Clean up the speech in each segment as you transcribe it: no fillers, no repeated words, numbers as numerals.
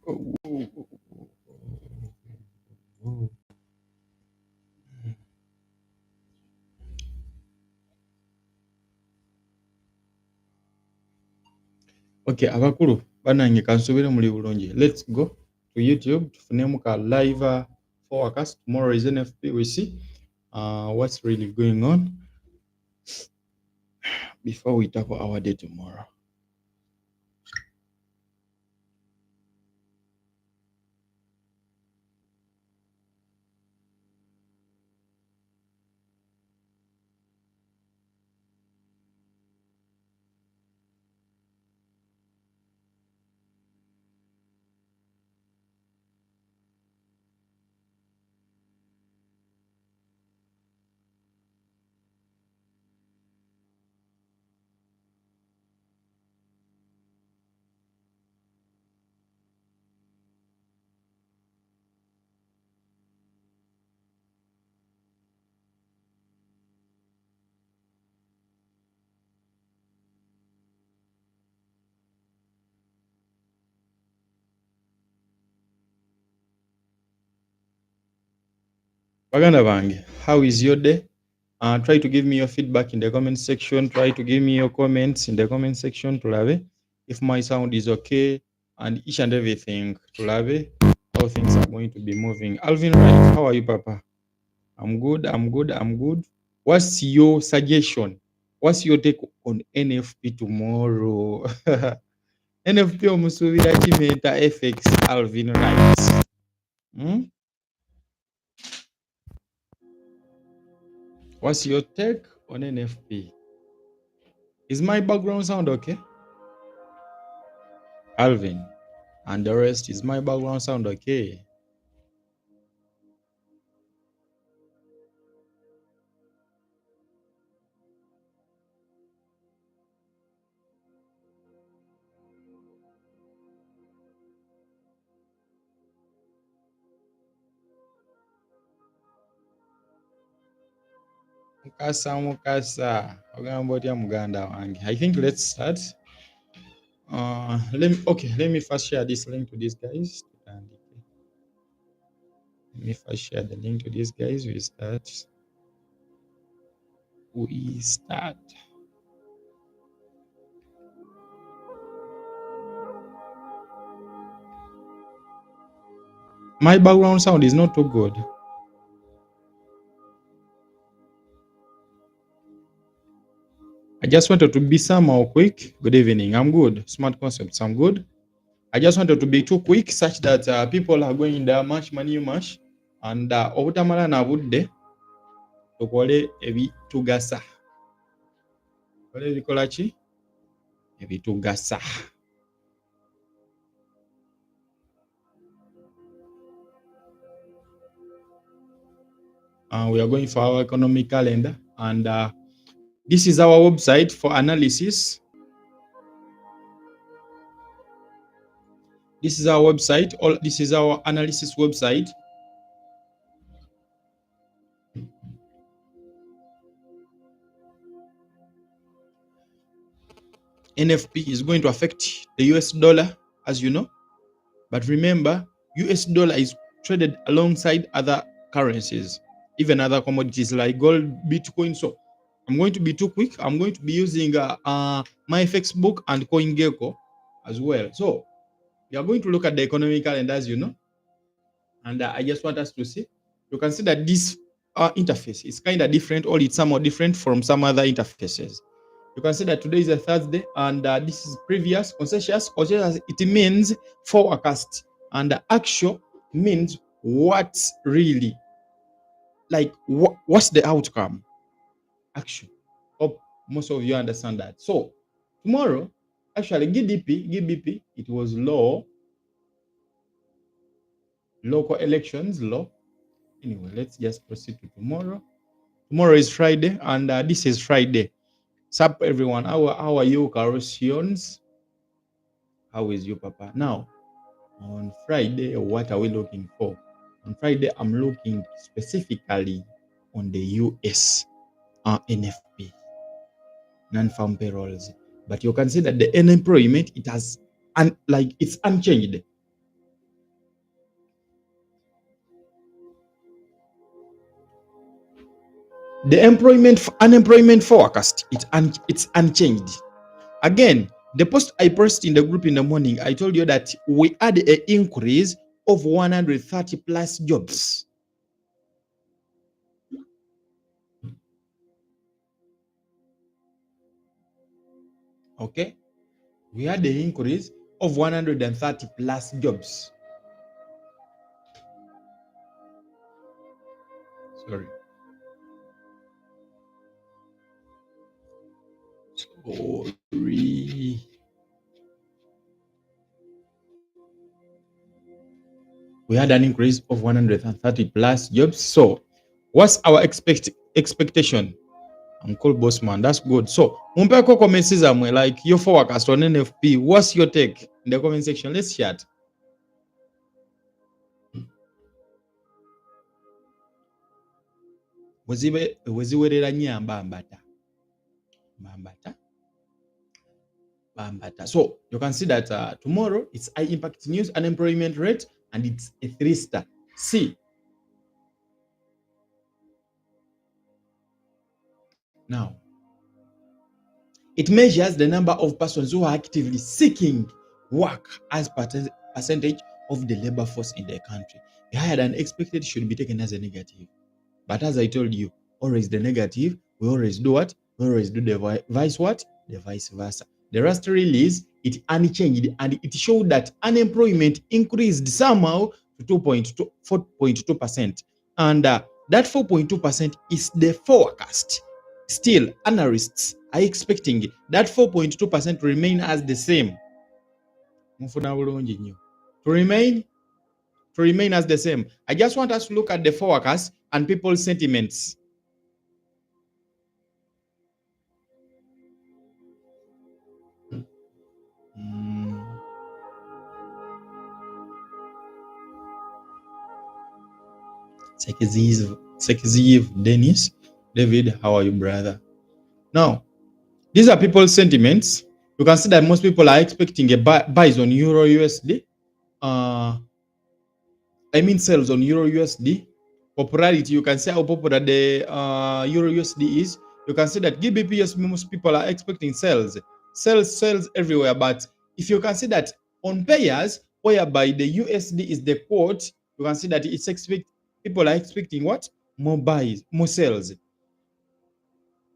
Okay, abakulu banange kansubire muli bulungi. Let's go to YouTube tufunemu ka live forecast. Tomorrow is NFP. We see what's really going on before we tackle our day tomorrow. Baganda bange, how is your day? Try to give me your feedback in the comment section. Try to give me your comments in the comment section. Tulabe if my sound is okay and each and everything. Tulabe how things are going to be moving. Alvin Wright, how are you, Papa? I'm good. I'm good. I'm good. What's your suggestion? What's your take on NFP tomorrow? NFP omusubira kimeta FX Alvin Wright. What's your take on NFP? Is my background sound okay? Alvin. And the rest, is my background sound okay? Mukasa. I think let's start. Let me first share this link to these guys. Let me first share the link to these guys. We start. My background sound is not too good. I just wanted to be somehow quick. Good evening. I'm good. Smart concepts. I'm good. I just wanted to be too quick such that people are going there much money much and obutamala na budde tukole ebitugasa. Kole ebikola ki? Ebitugasa. We are going for our economic calendar and this is our website for analysis. This is our website. This is our analysis website. NFP is going to affect the US dollar, as you know. But remember, US dollar is traded alongside other currencies, even other commodities like gold, Bitcoin. So I'm going to be too quick. I'm going to be using my FX book and CoinGecko as well. So we are going to look at the economic calendar, as you know. And I just want us to see. You can see that this interface is kind of different, or it's somewhat different from some other interfaces. You can see that today is a Thursday, and this is previous, conscious. It means forecast, and actual means what's really, like, what's the outcome? Actual. Hope most of you understand that. So tomorrow, actually, GBP, it was low. Local elections, low. Anyway, let's just proceed to tomorrow. Tomorrow is Friday, and this is Friday. Sup, everyone. How are you, Carosians? How is you, Papa? Now, on Friday, what are we looking for? On Friday, I'm looking specifically on the US NFP, non-farm payrolls. But you can see that the unemployment, it's unchanged. The unemployment forecast, it's unchanged. Again, the post I posted in the group in the morning, I told you that we had an increase of 130 plus jobs. Okay, we had an increase of 130 plus jobs. Sorry. Sorry. We had an increase of 130 plus jobs. So, what's our expectation? I'm called Bossman. That's good. So, mumpeko comments like your forecast on NFP. What's your take in the comment section? Let's chat. Weziwerera nnyo mbambata. So you can see that tomorrow it's high impact news, unemployment rate, and it's a 3-star. See, now it measures the number of persons who are actively seeking work as percentage of the labor force in the country. Higher than expected should be taken as a negative. But as I told you, always the negative, we always do what? We always do the vice what? The vice versa. The last release, it unchanged and it showed that unemployment increased somehow to 4.2%. And that 4.2% is the forecast. Still, analysts are expecting that 4.2% remain as the same. To remain as the same. I just want us to look at the forecast and people's sentiments. Sekiziv, Dennis, David, how are you, brother? Now, these are people's sentiments. You can see that most people are expecting a buys on Euro USD. Sales on Euro USD. Popularity, you can see how popular the Euro USD is. You can see that GBPS, most people are expecting sales everywhere. But if you can see that on pairs, whereby the USD is the quote, you can see that people are expecting what? More buys, more sales.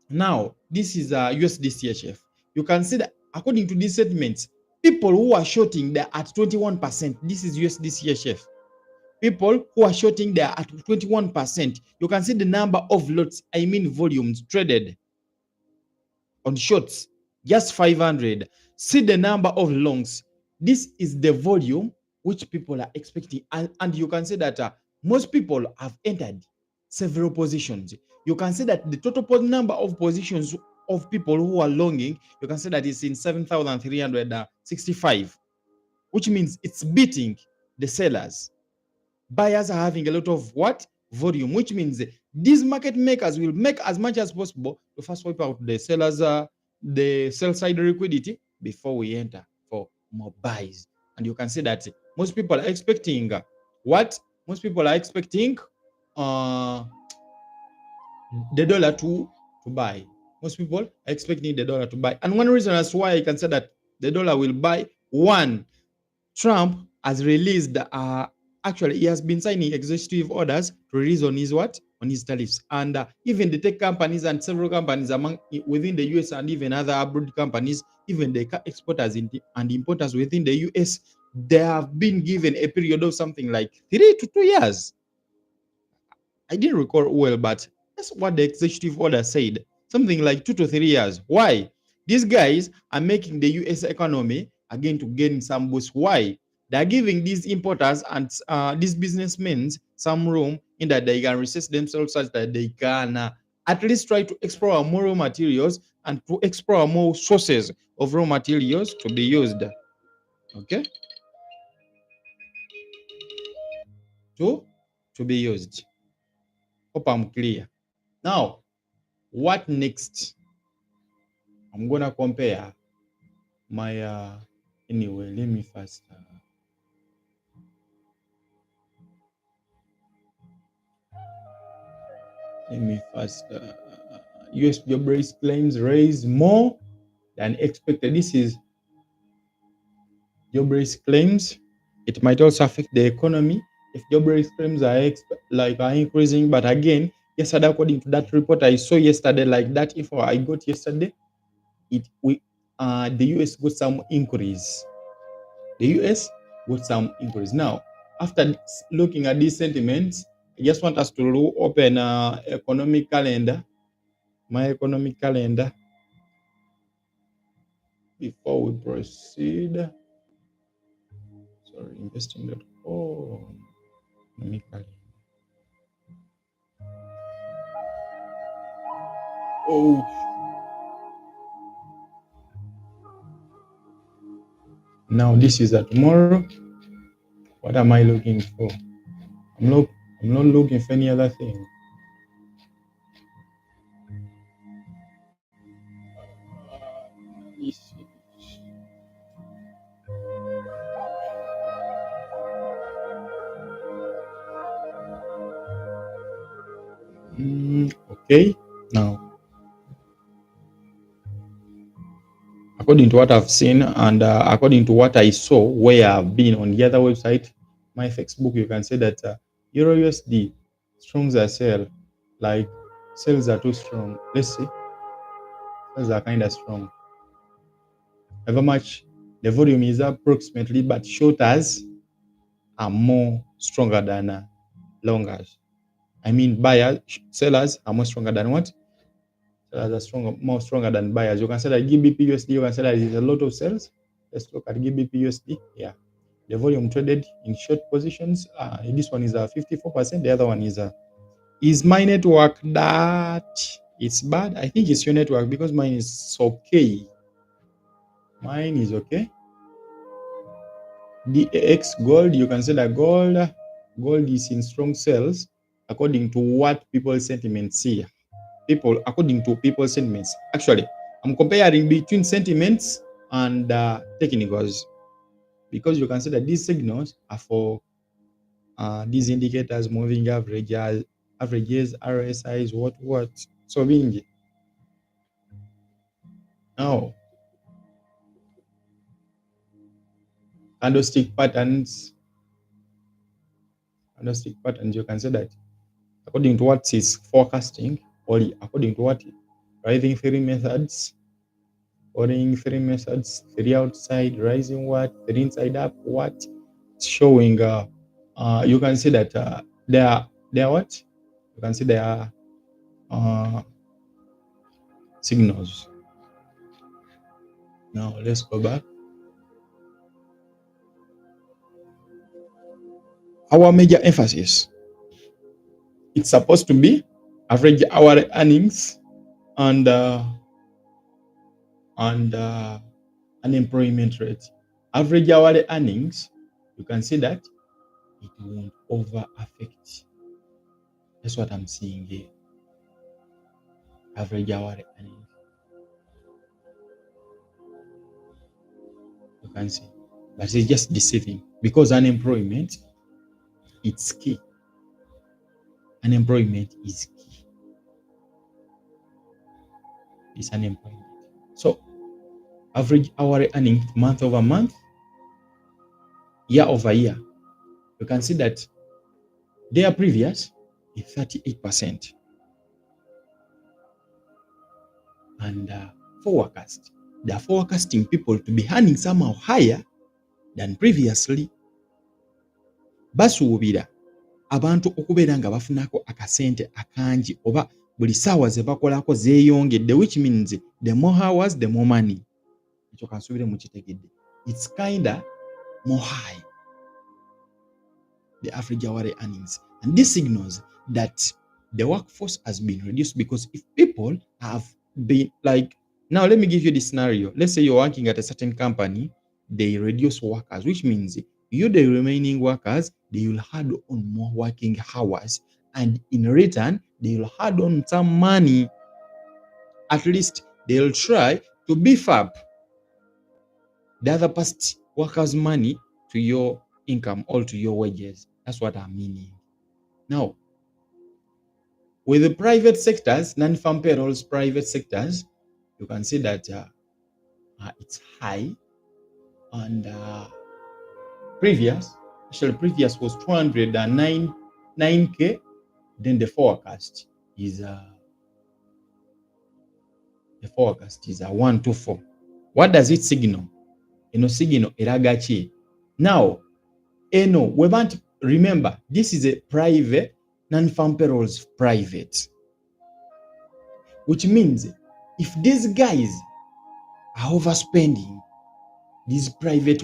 Now, this is USD CHF. You can see that according to these statements, people who are shorting, they're at 21%. This is USD CHF. People who are shorting, they're at 21%. You can see the number of lots, volumes traded on shorts, just 500. See the number of longs. This is the volume which people are expecting. And you can see that most people have entered several positions. You can see that the total number of positions of people who are longing, you can see that it's in 7,365, which means it's beating the sellers. Buyers are having a lot of what? Volume, which means these market makers will make as much as possible to first wipe out the sellers, the sell side liquidity before we enter for more buys. And you can see that most people are expecting what? Most people are expecting the dollar to buy. Most people are expecting the dollar to buy. And one reason as to why I can say that the dollar will buy, one, Trump has released actually he has been signing executive orders to release on his what? On his tariffs. And even the tech companies and several companies within the US and even other abroad companies, even the exporters and importers within the US, they have been given a period of something like 3 to 2 years. I didn't recall well, but that's what the executive order said. Something like 2 to 3 years. Why? These guys are making the US economy again to gain some boost. Why? They're giving these importers and these businessmen some room in that they can resist themselves such that they can at least try to explore more raw materials and to explore more sources of raw materials to be used. Okay? To be used. Hope I'm clear. Now, what next? I'm gonna compare my anyway, let me first Let me first. US job raise claims raise more than expected. This is job raise claims. It might also affect the economy if job raise claims are are increasing. But again, yesterday, according to that report I saw yesterday, like that info I got yesterday, the US got some increase. The US got some increase. Now, after looking at these sentiments, I just want us to open economic calendar, my economic calendar, before we proceed. Sorry, investing.com. Economic calendar. Oh, now this is a tomorrow. What am I looking for? I'm not. I'm not looking for any other thing. Okay. Now, according to what I've seen and according to what I saw where I've been on the other website, my Facebook, you can say that Euro USD strongs are sell, like sales are too strong. Let's see, sales are kind of strong. However much the volume is approximately, but shorters are more stronger than longers. I mean, sellers are more stronger than what? Sellers are more stronger than buyers. You can say that GBP USD, you can say that there's a lot of sales. Let's look at GBP USD. Yeah. The volume traded in short positions. This one is 54%. The other one is my network that it's bad? I think it's your network because mine is okay. Mine is okay. DAX gold, you can say that gold is in strong sales according to what people's sentiments see. According to people's sentiments. Actually, I'm comparing between sentiments and technicals because you can see that these signals are for these indicators, moving averages, RSIs, what. So being now candlestick patterns, you can say that according to what is forecasting, or according to what rising three methods, three outside, rising what, three inside up, what, showing you can see that they are what? You can see they are signals. Now let's go back. Our major emphasis, it's supposed to be average hourly earnings and unemployment rate. Average hourly earnings, you can see that it won't over affect. That's what I'm seeing here. Average hourly earnings. You can see. But it's just deceiving because unemployment, it's key. Unemployment is key. It's unemployment. So average hourly earnings month over month, year over year, you can see that their previous is 38%. And forecast, they are forecasting people to be earning somehow higher than previously. Basuubira abantu okubeera nga bafunako akasente akangi oba buli ssaawa ze bakolako zeeyongedde, which means the more hours the more money. Ekyo kansuubire mukitegedde. It's kinda more high, the average hourly earnings. And this signals that the workforce has been reduced because if people have been like, now let me give you this scenario. Let's say you're working at a certain company, they reduce workers, which means you, the remaining workers, they will add on more working hours. And in return, they will add on some money. At least they'll try to beef up the other past workers' money to your income or to your wages. That's what I'm meaning. Now, With the private sectors, non-farm payrolls, private sectors, you can see that it's high. And previous was 209K. Then the forecast is 124. What does it signal? Signal eragachi. Now, we want remember this is a private, non-farm payrolls private, which means if these guys are overspending these private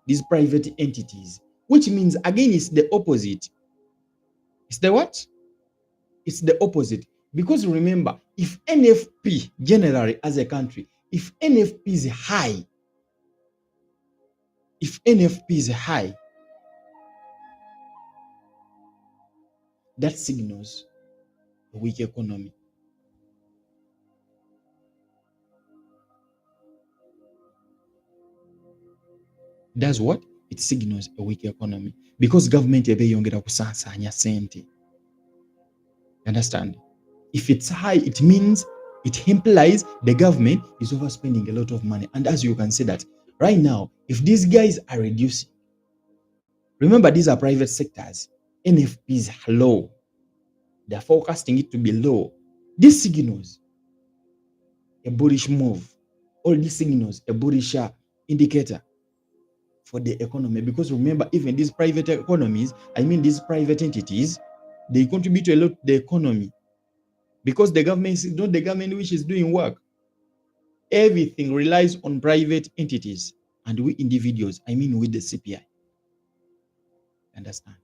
these private entities, which means again it's the opposite. It's the what? It's the opposite. Because remember, if NFP generally as a country, if NFP is high, that signals a weak economy. That's what? It signals a weak economy. Because government ebeyongera kusansanya sente. Understand? If it's high, it means, it implies the government is overspending a lot of money. And as you can see that right now, if these guys are reducing, remember these are private sectors, NFP is low. They're forecasting it to be low. This signals a bullish move. All these signals a bullish indicator for the economy. Because remember, even these private economies, these private entities, they contribute a lot to the economy. Because the government is not the government which is doing work. Everything relies on private entities. And we individuals, with the CPI. Understand?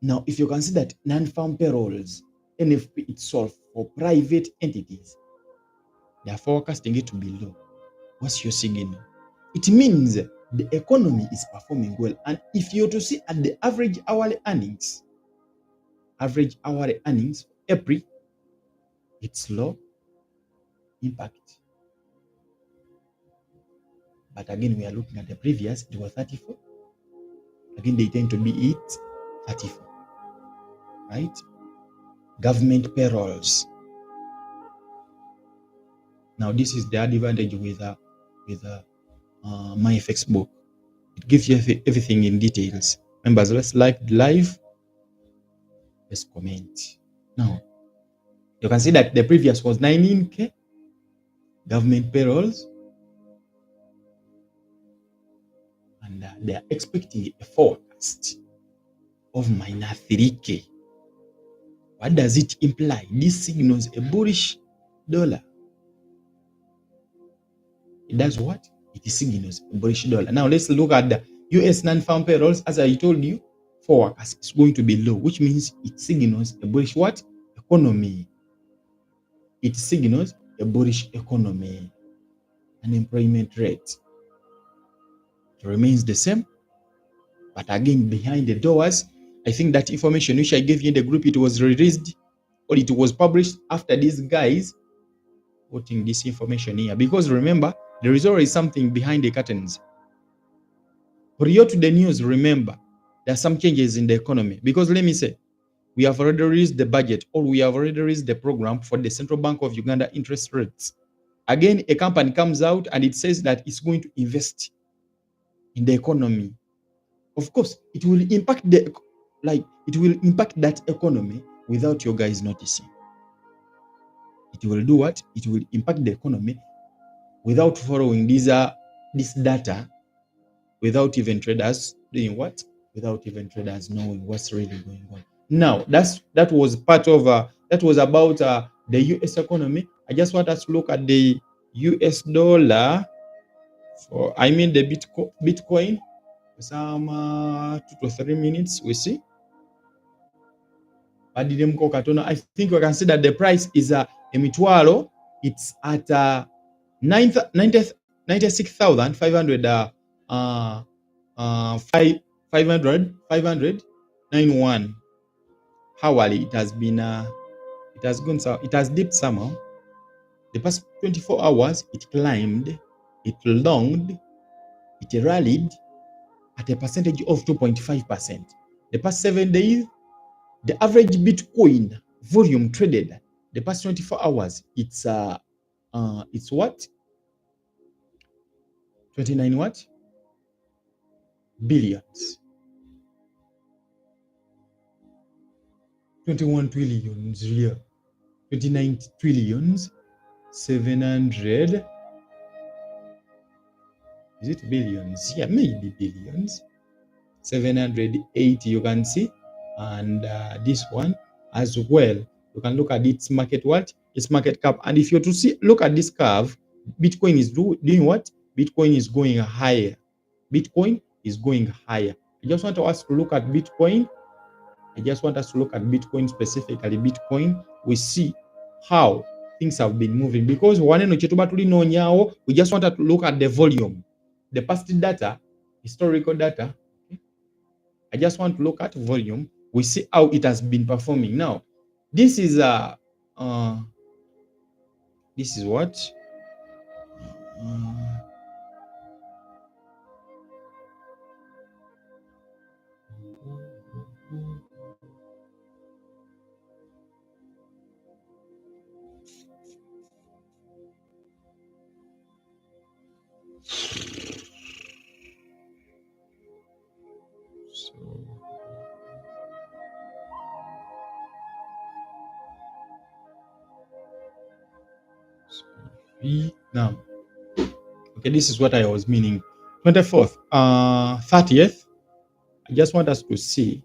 Now, if you consider that non-farm payrolls, NFP itself for private entities, they are forecasting it to be low. What's your signal? It means the economy is performing well. And if you're to see at the average hourly earnings, April, it's low impact. But again, we are looking at the previous, it was 34. Again, they tend to be 34. Right? Government payrolls. Now, this is the advantage with my FX book. It gives you everything in details. Members, let's like live. Let's comment. Now, you can see that the previous was 19K government payrolls, and they are expecting a forecast of minus 3K. What does it imply? This signals a bullish dollar. It does what? It signals a bullish dollar. Now let's look at the US non-farm payrolls. As I told you, forecast is going to be low, which means it signals a bullish what? Economy. It signals a bullish economy. Unemployment rate remains the same. But again, behind the doors, I think that information which I gave you in the group, it was released or it was published after these guys putting this information here. Because remember, there is always something behind the curtains. Prior to the news, remember, there are some changes in the economy. Because let me say, we have already released the budget, or we have already released the program for the Central Bank of Uganda interest rates. Again, a company comes out and it says that it's going to invest in the economy. Of course, it will impact that economy without you guys noticing. It will do what? It will impact the economy without following this data, without even traders doing what? Without even traders knowing what's really going on. Now, that was part of that was about the US economy. I just want us to look at the US dollar for the Bitcoin. Some 2 to 3 minutes, we see. I think we can see that the price is emitwalo. It's at 96,500 591. Hourly, it has been it has dipped somehow. The past 24 hours, it climbed, it longed, it rallied at a percentage of 2.5%. The past 7 days, the average Bitcoin volume traded the past 24 hours, it's what? 29 what? Billions. 21 trillions here. 29 trillions. 700. Is it billions? Yeah, maybe billions. 780, you can see. And this one as well. You can look at its market what? Its market cap. And if you're to see, look at this curve, Bitcoin is doing what? Bitcoin is going higher. Bitcoin is going higher. I just want us to look at Bitcoin. I just want us to look at Bitcoin specifically. Bitcoin, we see how things have been moving because we just want to look at the volume, the past data, historical data. I just want to look at volume. We see how it has been performing. Now, this is this is what? Now, okay, this is what I was meaning. 24th, 30th. I just want us to see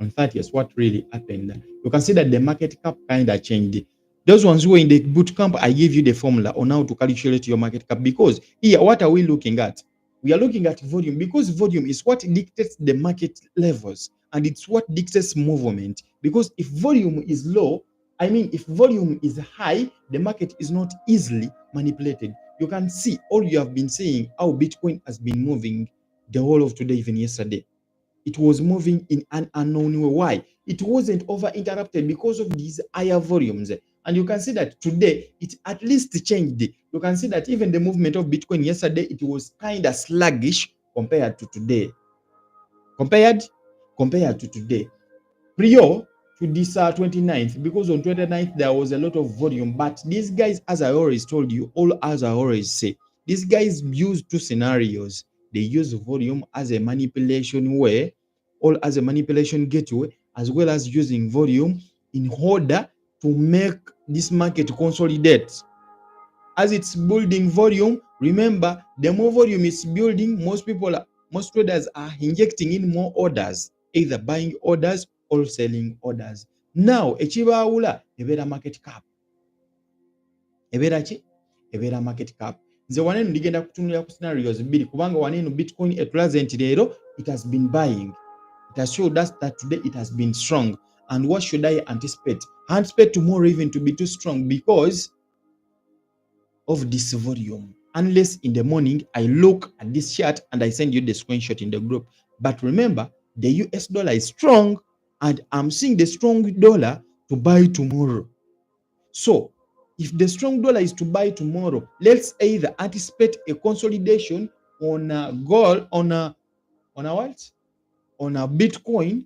on 30th what really happened. You can see that the market cap kind of changed. Those ones who were in the boot camp, I gave you the formula on how to calculate your market cap because here, what are we looking at? We are looking at volume because volume is what dictates the market levels and it's what dictates movement. Because if volume is low, I mean, if volume is high, the market is not easily manipulated. You can see all you have been saying how Bitcoin has been moving the whole of today, even yesterday. It was moving in an unknown way. Why? It wasn't over interrupted because of these higher volumes. And you can see that today it at least changed. You can see that even the movement of Bitcoin yesterday, it was kind of sluggish compared to today. Compared to today. Prior to this 29th, because on 29th there was a lot of volume. But these guys, as I always told you, as I always say, these guys use two scenarios. They use volume as a manipulation way, or as a manipulation gateway, as well as using volume in order to make this market consolidate. As it's building volume, remember, the more volume it's building, most traders are injecting in more orders, either buying orders or selling orders. Now, ekibaawula ebeera market cap. Ebeera ki? Ebeera market cap. Nze waneeno ndigenda kutunulira ku scenarios bbiri kubanga waneeno Bitcoin etulaze nti leero it has been buying. It has showed us that today it has been strong. And what should I anticipate? I anticipate tomorrow even to be too strong because of this volume. Unless in the morning I look at this chart and I send you the screenshot in the group. But remember, the US dollar is strong and I'm seeing the strong dollar to buy tomorrow. So if the strong dollar is to buy tomorrow, let's either anticipate a consolidation on a gold, on a what? On a Bitcoin,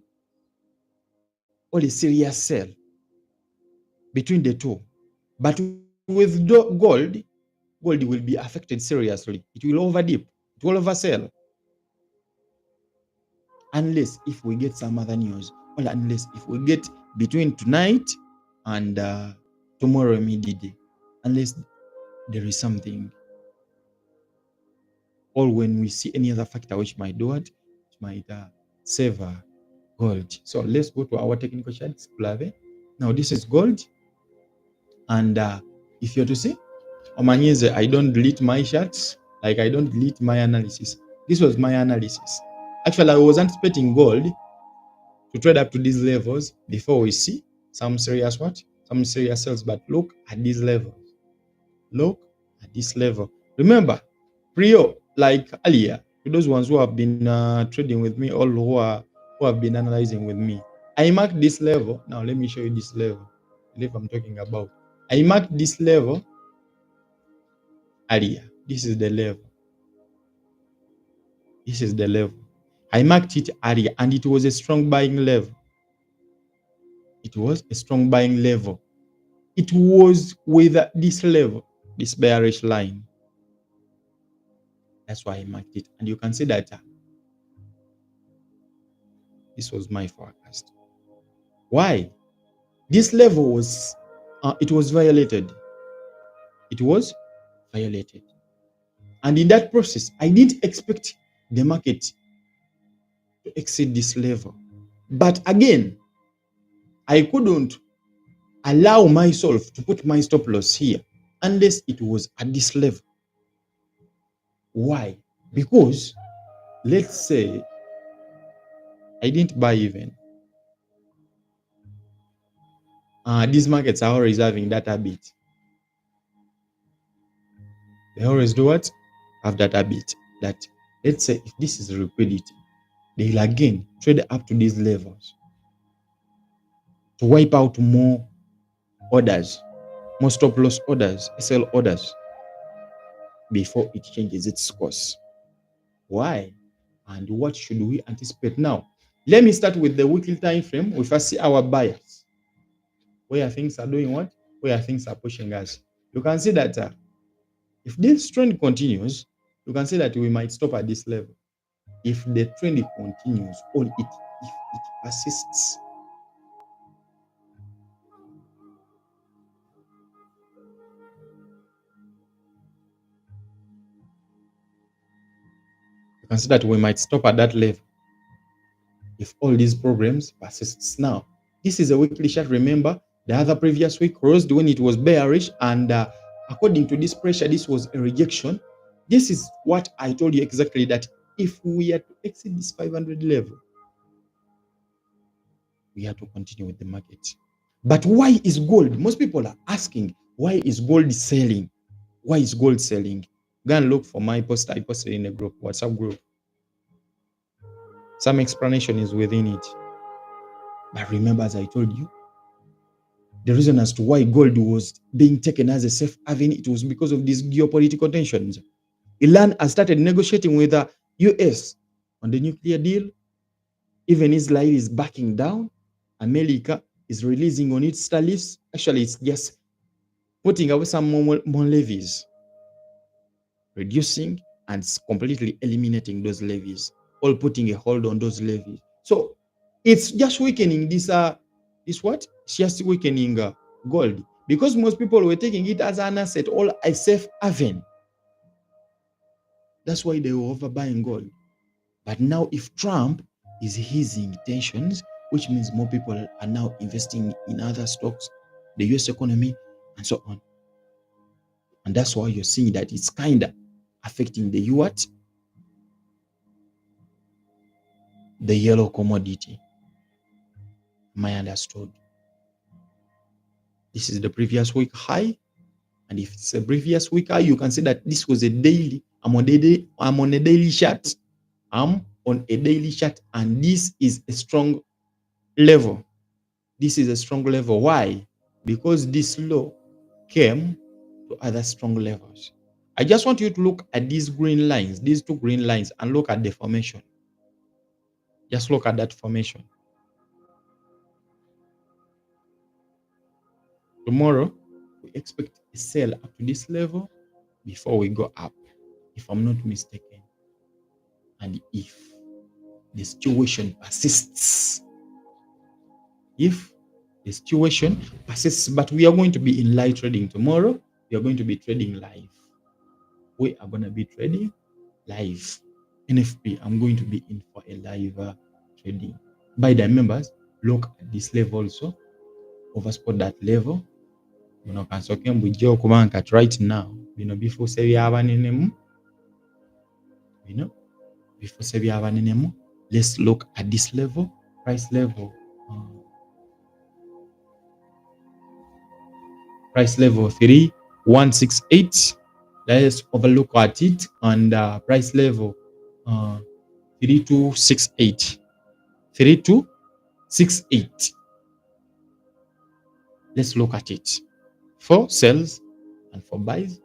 or a serious sell between the two. But with gold will be affected seriously. It will overdip. It will oversell. Unless if we get some other news, or unless if we get between tonight and tomorrow midday, unless there is something, or when we see any other factor which might do it, which might savor gold. So let's go to our technical charts. Now this is gold, and if you're to see, Omanyeze, I don't delete my charts, like I don't delete my analysis. This was my analysis. Actually, I was anticipating gold to trade up to these levels before we see some serious what? Some serious sales. But look at these levels. Look at this level. Remember, prior, like earlier, to those ones who have been trading with me, all who have been analyzing with me, I marked this level. Now let me show you this level. The level I'm talking about. I marked this level earlier. This is the level. This is the level. I marked it earlier and it was a strong buying level. It was a strong buying level. It was with this level, this bearish line. That's why I marked it. And you can see that this was my forecast. Why? This level was, it was violated. It was violated. And in that process, I didn't expect the market to exceed this level. But again, I couldn't allow myself to put my stop loss here unless it was at this level. Why? Because let's say I didn't buy even. These markets are always having that habit. They always do what? Have that habit that, let's say if this is liquidity, they'll again trade up to these levels to wipe out more orders, more stop loss orders, SL orders before it changes its course. Why? And what should we anticipate now? Let me start with the weekly time frame. We first see our buyers. Where things are doing what? Where things are pushing us. You can see that if this trend continues, you can see that we might stop at this level. If the trend continues, or if it persists, you can see that we might stop at that level. If all these programs persists now, this is a weekly chart. Remember, the other previous week rose when it was bearish, and according to this pressure, this was a rejection. This is what I told you exactly, that if we are to exit this 500 level, we have to continue with the market. But why is gold? Most people are asking, why is gold selling? Why is gold selling? Go and look for my post. I posted in a group, WhatsApp group. Some explanation is within it. But remember, as I told you, the reason as to why gold was being taken as a safe haven, it was because of these geopolitical tensions. Iran has started negotiating with the US on the nuclear deal. Even Israel is backing down. America is releasing on its tariffs. Actually, it's just putting away some more levies, reducing and completely eliminating those levies, all putting a hold on those levies. So it's just weakening this what? It's just weakening gold, because most people were taking it as an asset or a safe haven. That's why they were overbuying gold. But now if Trump is easing tensions, which means more people are now investing in other stocks, the US economy, and so on. And that's why you're seeing that it's kind of affecting the what? The yellow commodity. Am I understood? This is the previous week high. And if it's a previous week high, you can see that this was a daily. I'm on a daily chart. I'm on a daily chart, and this is a strong level. This is a strong level. Why? Because this low came to other strong levels. I just want you to look at these green lines, these two green lines, and look at the formation. Just look at that formation. Tomorrow, we expect a sell up to this level before we go up, if I'm not mistaken. And if the situation persists, if the situation persists, but we are going to be in live trading tomorrow, we are going to be trading live. We are going to be trading live. NFP, I'm going to be in for a live trading. By the members, look at this level also, overspot that level. You know, can sokem bujja okuba right now, bino bifuuse byabanenemu, you know, bifuuse byabanenemu. Let's look at this level, price level. Price level 3168. Let's overlook at it, and price level 3268. 3268. Let's look at it. For sells and for buys,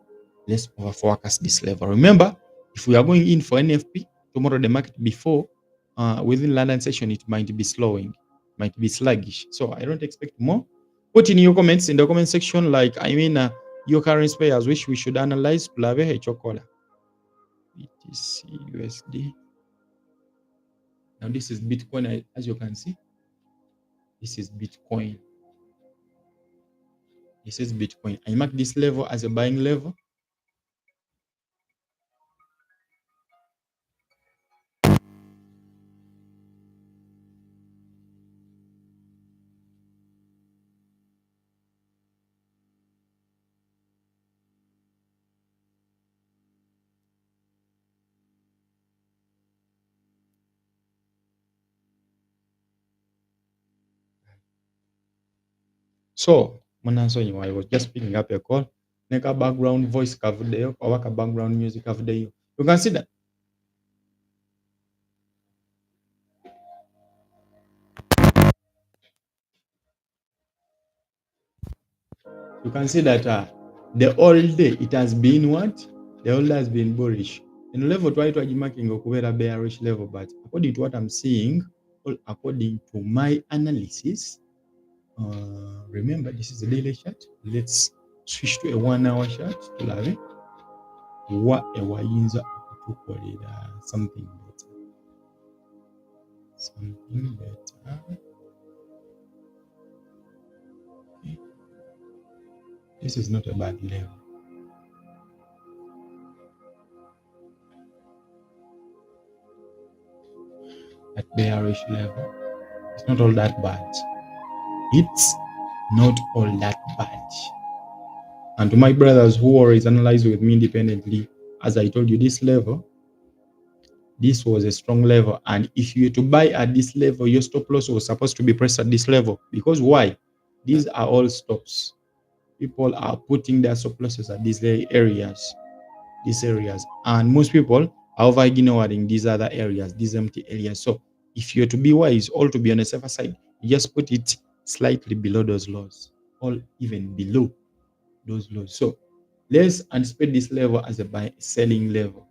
let's forecast this level. Remember, if we are going in for NFP tomorrow, the market before within London session, it might be slowing. might be sluggish. So I don't expect more. Put in your comments in the comment section, like your currency pairs which we should analyze. Plave chokola. BTC USD. Now this is Bitcoin, as you can see. This is Bitcoin. This is Bitcoin. I mark this level as a buying level. So, I was just picking up a call. Make a background voice cover there, or work a background music cover there. You can see that. You can see that the whole day it has been what? The whole day has been bullish. In level try to marking a bearish level, but according to what I'm seeing, according to my analysis, remember this is a daily chart. Let's switch to a 1 hour chart to love it. What a wayinza okutukolera something better. Something better. Okay. This is not a bad level. At bearish level, it's not all that bad. It's not all that bad. And to my brothers who always analyze with me independently, as I told you, this level, this was a strong level. And if you were to buy at this level, your stop loss was supposed to be pressed at this level. Because why? These are all stops. People are putting their stop losses at these areas. And most people are over ignoring these other areas, these empty areas. So if you're to be wise, all to be on the safer side, you just put it slightly below those lows, or even below those lows. So let's anticipate this level as a selling level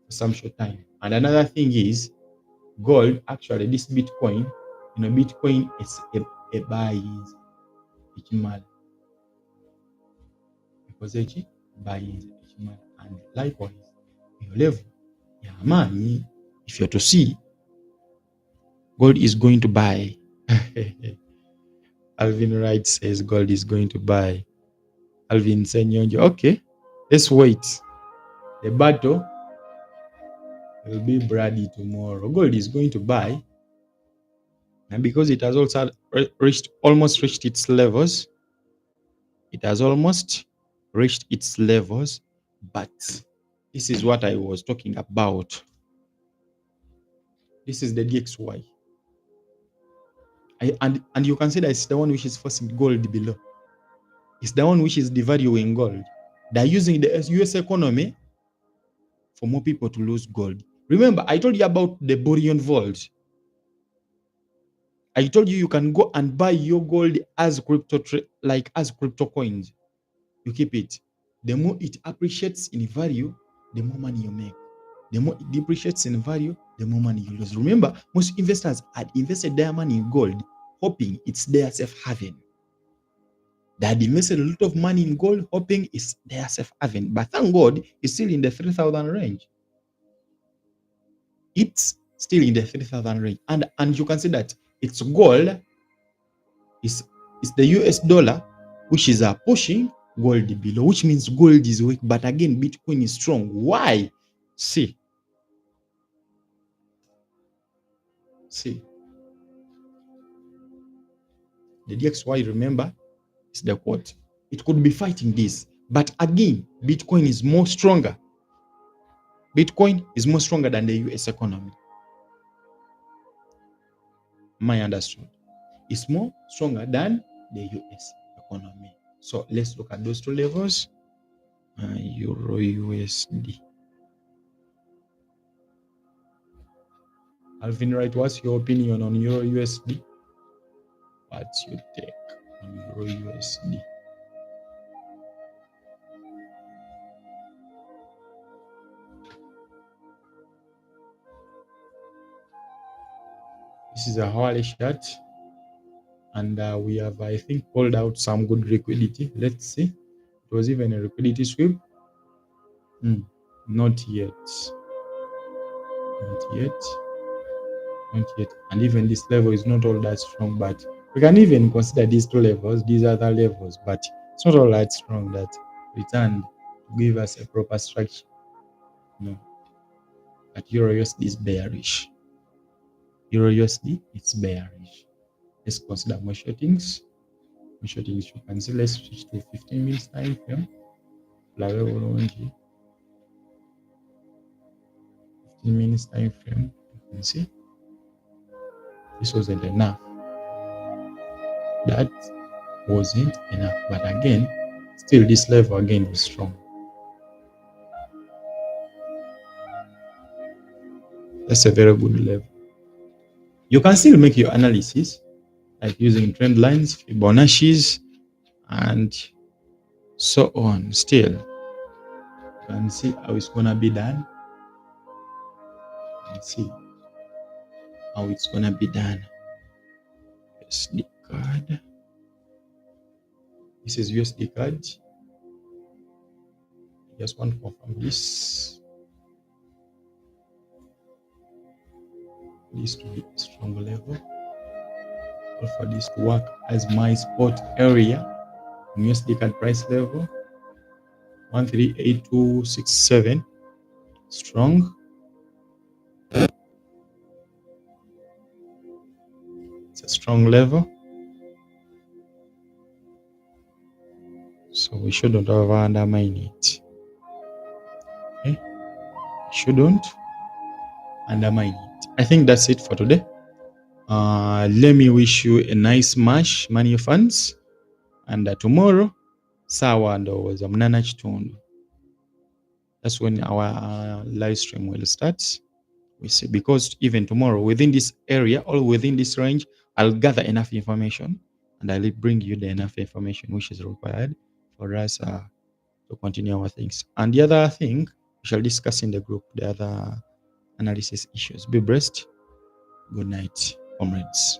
for some short time. And another thing is gold. Actually, this Bitcoin, Bitcoin is a buy ikimala because buy ikimala, and likewise your level. If you're to see, gold is going to buy. Alvin Wright says gold is going to buy. Alvin Senyonjo, okay, let's wait. The battle will be bloody tomorrow. Gold is going to buy, and because it has also almost reached its levels, but this is what I was talking about. This is the DXY. And you can see that it's the one which is forcing gold below. It's the one which is devaluing gold. They're using the US economy for more people to lose gold. Remember, I told you about the bullion vault. I told you can go and buy your gold as crypto coins. You keep it. The more it appreciates in value, the more money you make. The more it depreciates in value, the more money you lose. Remember, most investors had invested their money in gold, hoping it's their safe haven. They had invested a lot of money in gold, hoping it's their safe haven. But thank God, it's still in the 3,000 range. It's still in the 3,000 range. And you can see that it's gold, it's the US dollar, which is pushing gold below, which means gold is weak. But again, Bitcoin is strong. Why? See. The DXY, remember, is the quote. It could be fighting this. But again, Bitcoin is more stronger. Bitcoin is more stronger than the US economy. My understood. It's more stronger than the US economy. So let's look at those two levels. Euro USD. Alvin Wright, what's your opinion on Euro USD? What's your take on Euro USD? This is a hourly chart. and we have, I think, pulled out some good liquidity. Let's see. It was even a liquidity sweep. Not yet. Not yet. Not yet. And even this level is not all that strong, but we can even consider these two levels, these other levels, but it's not all that strong that returned to give us a proper structure. No. But Euro USD is bearish. Euro USD, it's bearish. Let's consider more shortings. More shortings you can see. Let's switch to 15 minutes time frame. 15 minutes time frame. You can see this wasn't enough. That wasn't enough. But again, still this level again is strong. That's a very good level. You can still make your analysis like using trend lines, Fibonacci's, and so on. Still, you can see how it's gonna be done. And see how it's gonna be done. USD card. This is USD card. Just want to confirm this. This to be a strong level. Or for this to work as my support area. USD card price level 138267. Strong. It's a strong level. So we shouldn't over undermine it. Okay? Shouldn't undermine it. I think that's it for today. Let me wish you a nice March, money funds, and tomorrow, sawa ndowooza munana kitundu. That's when our live stream will start. We see, because even tomorrow, within this area or within this range, I'll gather enough information and I'll bring you the enough information which is required for us to continue our things. And the other thing we shall discuss in the group, the other analysis issues. Be blessed. Good night, comrades.